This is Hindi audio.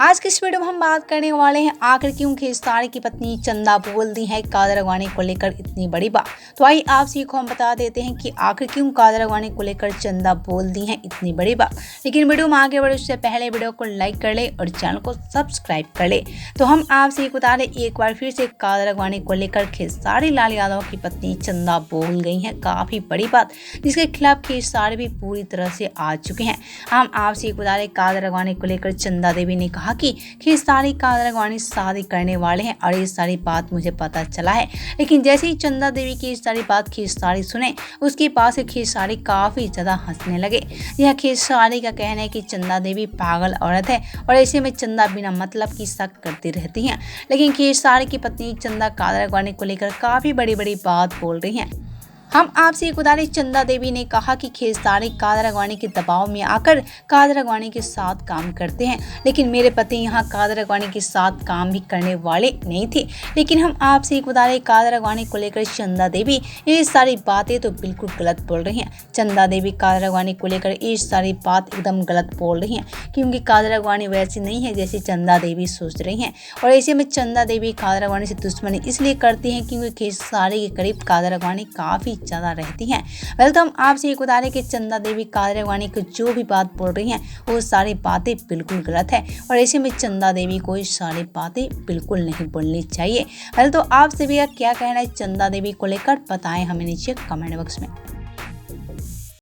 आज की इस वीडियो में हम बात करने वाले हैं आखिर क्यों खेसारी की पत्नी चंदा बोल दी है काजल राघवानी को लेकर इतनी बड़ी बात। तो आइए आप सभी को हम बता देते हैं कि आखिर क्यों काजल राघवानी को लेकर चंदा बोल दी है इतनी बड़ी बात। लेकिन वीडियो में आगे बढ़े उससे पहले वीडियो को लाइक कर ले और चैनल को सब्सक्राइब कर ले। तो हम आपसे बता दें एक बार फिर से काजल राघवानी को लेकर खेसारी लाल यादव की पत्नी चंदा बोल गई है काफी बड़ी बात, जिसके खिलाफ खेसारी भी पूरी तरह से आ चुके हैं। हम आपसे बता दें काजल राघवानी को लेकर चंदा देवी ने कहा कि खेसारी काजल राघवानी शादी करने वाले हैं और ये सारी बात मुझे पता चला है। लेकिन जैसे ही चंदा देवी की सारी बात खेसारी सुने उसके पास खेसारी काफी ज्यादा हंसने लगे। यह खेसारी का कहना है कि चंदा देवी पागल औरत है और ऐसे में चंदा बिना मतलब की शक करती रहती हैं। लेकिन खेसारी की पत्नी चंदा काजल राघवानी को लेकर काफी बड़ी बड़ी बात बोल रही हैं। हम आपसे बता दें चंदा देवी ने कहा कि खेसारी काजल राघवानी के दबाव में आकर काजल राघवानी के साथ काम करते हैं, लेकिन मेरे पति यहाँ काजल राघवानी के साथ काम भी करने वाले नहीं थे। लेकिन हम आपसे बता दें काजल राघवानी को लेकर चंदा देवी ये सारी बातें तो बिल्कुल गलत बोल रही हैं। चंदा देवी काजल राघवानी को लेकर ये सारी बात एकदम गलत बोल रही हैं, क्योंकि काजल राघवानी वैसी नहीं है जैसे चंदा देवी सोच रही हैं। और ऐसे में चंदा देवी काजल राघवानी से दुश्मनी इसलिए करती हैं क्योंकि खेसारी के करीब काजल राघवानी काफी ज्यादा रहती हैं। तो हम आपसे एक बता रहे कि चंदा देवी काजल राघवानी को जो भी बात बोल रही हैं वो सारी बातें बिल्कुल गलत है और ऐसे में चंदा देवी को ये सारी बातें बिल्कुल नहीं बोलनी चाहिए। तो आपसे भी क्या कहना है चंदा देवी को लेकर बताएं हमें नीचे कमेंट बॉक्स में।